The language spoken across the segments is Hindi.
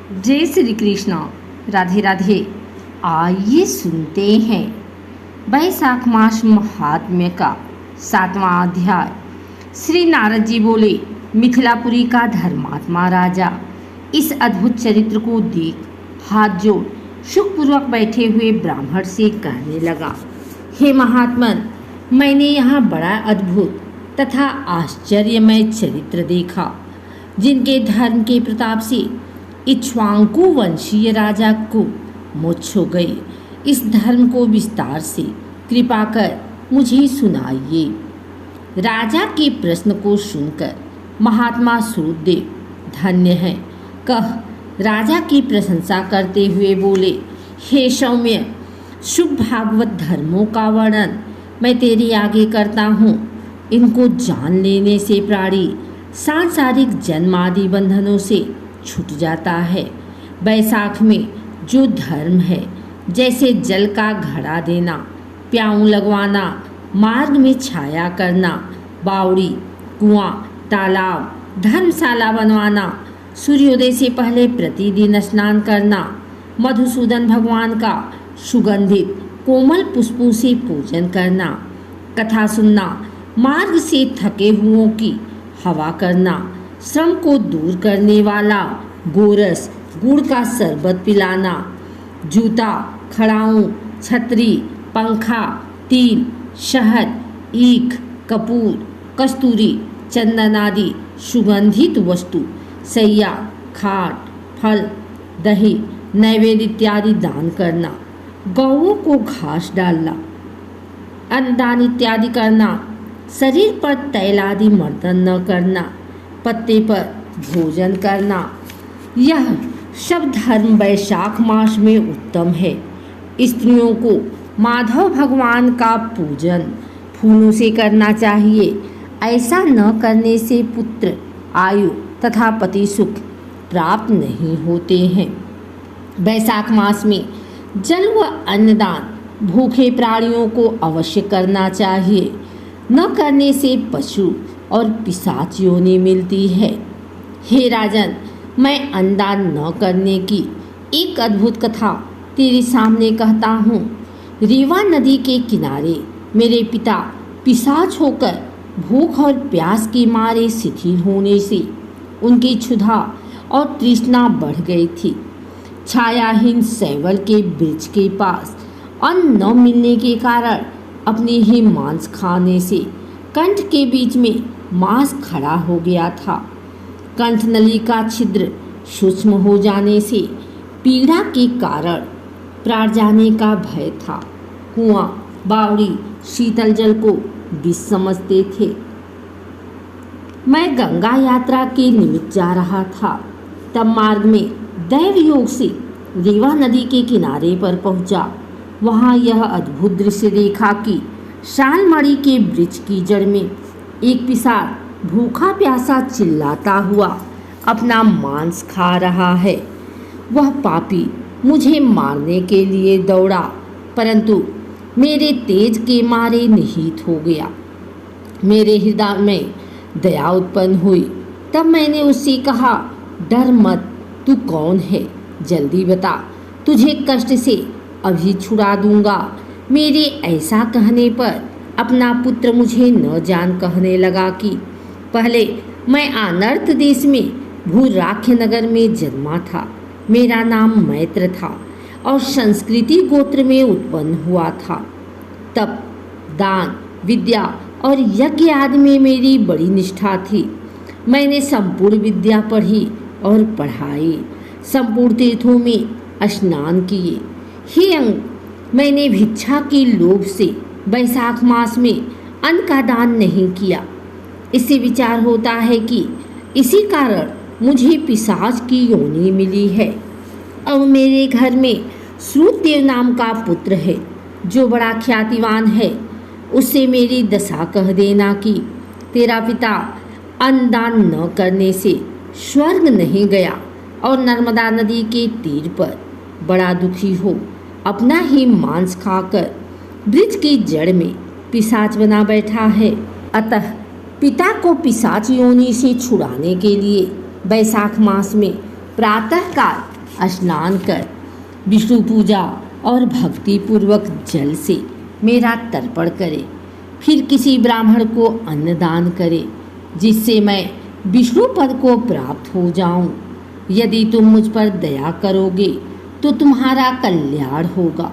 जय श्री कृष्ण। राधे राधे। आइए सुनते हैं वैशाख मास महात्म्य का 7वां अध्याय। श्री नारद जी बोले, मिथिलापुरी का धर्मात्मा राजा इस अद्भुत चरित्र को देख हाथ जोड़ सुखपूर्वक बैठे हुए ब्राह्मण से कहने लगा, हे महात्मन, मैंने यहाँ बड़ा अद्भुत तथा आश्चर्यमय चरित्र देखा, जिनके धर्म के प्रताप से इक्ष्वाकु वंशीय राजा को मोक्ष हो गई। इस धर्म को विस्तार से कृपा कर मुझे सुनाइए। राजा के प्रश्न को सुनकर महात्मा सूतदेव धन्य है कह राजा की प्रशंसा करते हुए बोले, हे सौम्य, शुभ भागवत धर्मों का वर्णन मैं तेरे आगे करता हूँ। इनको जान लेने से प्राणी सांसारिक जन्मादि बंधनों से छूट जाता है। वैशाख में जो धर्म है, जैसे जल का घड़ा देना, प्याऊ लगवाना, मार्ग में छाया करना, बावड़ी, कुआं, तालाब, धर्मशाला बनवाना, सूर्योदय से पहले प्रतिदिन स्नान करना, मधुसूदन भगवान का सुगंधित कोमल पुष्पों से पूजन करना, कथा सुनना, मार्ग से थके हुओं की हवा करना, श्रम को दूर करने वाला गोरस गुड़ का शरबत पिलाना, जूता, खड़ाऊं, छतरी, पंखा, तिल, शहद, ईख, कपूर, कस्तूरी, चंदन आदि सुगंधित वस्तु, सैया, खाट, फल, दही, नैवेद्य इत्यादि दान करना, गौओं को घास डालना, अन्नदान इत्यादि करना, शरीर पर तैल आदि मर्दन न करना, पत्ते पर भोजन करना, यह सब धर्म वैशाख मास में उत्तम है। स्त्रियों को माधव भगवान का पूजन फूलों से करना चाहिए। ऐसा न करने से पुत्र, आयु तथा पति सुख प्राप्त नहीं होते हैं। वैशाख मास में जल व अन्नदान भूखे प्राणियों को अवश्य करना चाहिए। न करने से पशु और पिशाच योनि मिलती है। हे राजन, मैं अन्नदान न करने की एक अद्भुत कथा तेरे सामने कहता हूँ। रीवा नदी के किनारे मेरे पिता पिशाच होकर भूख और प्यास के मारे शिथिल होने से उनकी क्षुधा और तृष्णा बढ़ गई थी। छायाहीन सैवल के वृक्ष के पास अन्न न मिलने के कारण अपने ही मांस खाने से कंठ के बीच में मांस खड़ा हो गया था। कंठनली का छिद्र सूक्ष्म हो जाने से पीड़ा के कारण प्राण जाने का भय था। कुआं, बावड़ी, शीतल जल को विष समझते थे। मैं गंगा यात्रा के निमित्त जा रहा था। तब मार्ग में दैव योग से रीवा नदी के किनारे पर पहुंचा। वहां यह अद्भुत दृश्य देखा कि शालमणि के वृक्ष की जड़ में एक पिशाच भूखा प्यासा चिल्लाता हुआ अपना मांस खा रहा है। वह पापी मुझे मारने के लिए दौड़ा, परंतु मेरे तेज के मारे निहित हो गया। मेरे हृदय में दया उत्पन्न हुई। तब मैंने उससे कहा, डर मत, तू कौन है? जल्दी बता, तुझे कष्ट से अभी छुड़ा दूंगा। मेरे ऐसा कहने पर अपना पुत्र मुझे न जान कहने लगा कि पहले मैं अनर्थ देश में भूराख्य नगर में जन्मा था। मेरा नाम मैत्र था और संस्कृति गोत्र में उत्पन्न हुआ था। तप, दान, विद्या और यज्ञ आदि में मेरी बड़ी निष्ठा थी। मैंने संपूर्ण विद्या पढ़ी और पढ़ाई, संपूर्ण तीर्थों में स्नान किए। हे अंग, मैंने भिक्षा के लोभ से वैशाख मास में अन्न का दान नहीं किया। इससे विचार होता है कि इसी कारण मुझे पिशाच की योनि मिली है। अब मेरे घर में सूतदेव नाम का पुत्र है, जो बड़ा ख्यातिवान है। उससे मेरी दशा कह देना कि तेरा पिता अन्नदान न करने से स्वर्ग नहीं गया और नर्मदा नदी के तीर पर बड़ा दुखी हो अपना ही मांस खाकर वृक्ष की जड़ में पिशाच बना बैठा है। अतः पिता को पिशाच योनि से छुड़ाने के लिए वैशाख मास में प्रातःकाल स्नान कर विष्णु पूजा और भक्ति पूर्वक जल से मेरा तर्पण करे, फिर किसी ब्राह्मण को अन्नदान करे, जिससे मैं विष्णु पद को प्राप्त हो जाऊं। यदि तुम मुझ पर दया करोगे तो तुम्हारा कल्याण होगा।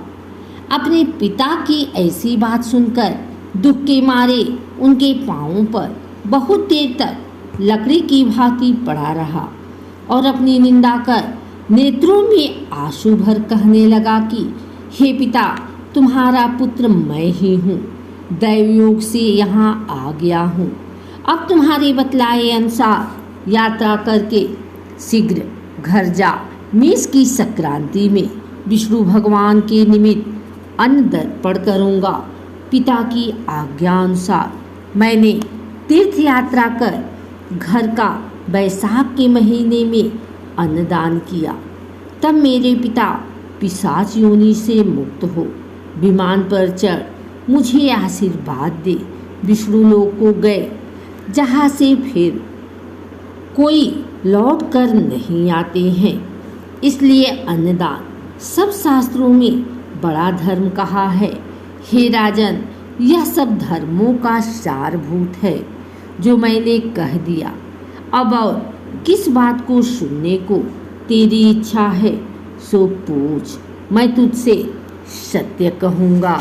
अपने पिता की ऐसी बात सुनकर दुख के मारे उनके पांवों पर बहुत देर तक लकड़ी की भांति पड़ा रहा और अपनी निंदा कर नेत्रों में आंसू भर कहने लगा कि हे पिता, तुम्हारा पुत्र मैं ही हूँ, दैवयोग से यहाँ आ गया हूँ। अब तुम्हारे बतलाए अनुसार यात्रा करके शीघ्र घर जा। मेष की संक्रांति में विष्णु भगवान के निमित्त अन्न तर्पण करूँगा। पिता की आज्ञा अनुसार मैंने तीर्थ यात्रा कर घर का बैसाख के महीने में अन्नदान किया। तब मेरे पिता पिशाच योनि से मुक्त हो विमान पर चढ़ मुझे आशीर्वाद दे विष्णु लोक को गए, जहाँ से फिर कोई लौट कर नहीं आते हैं। इसलिए अन्नदान सब शास्त्रों में बड़ा धर्म कहा है। हे राजन, यह सब धर्मों का सारभूत है जो मैंने कह दिया। अब और किस बात को सुनने को तेरी इच्छा है सो पूछ, मैं तुझसे सत्य कहूँगा।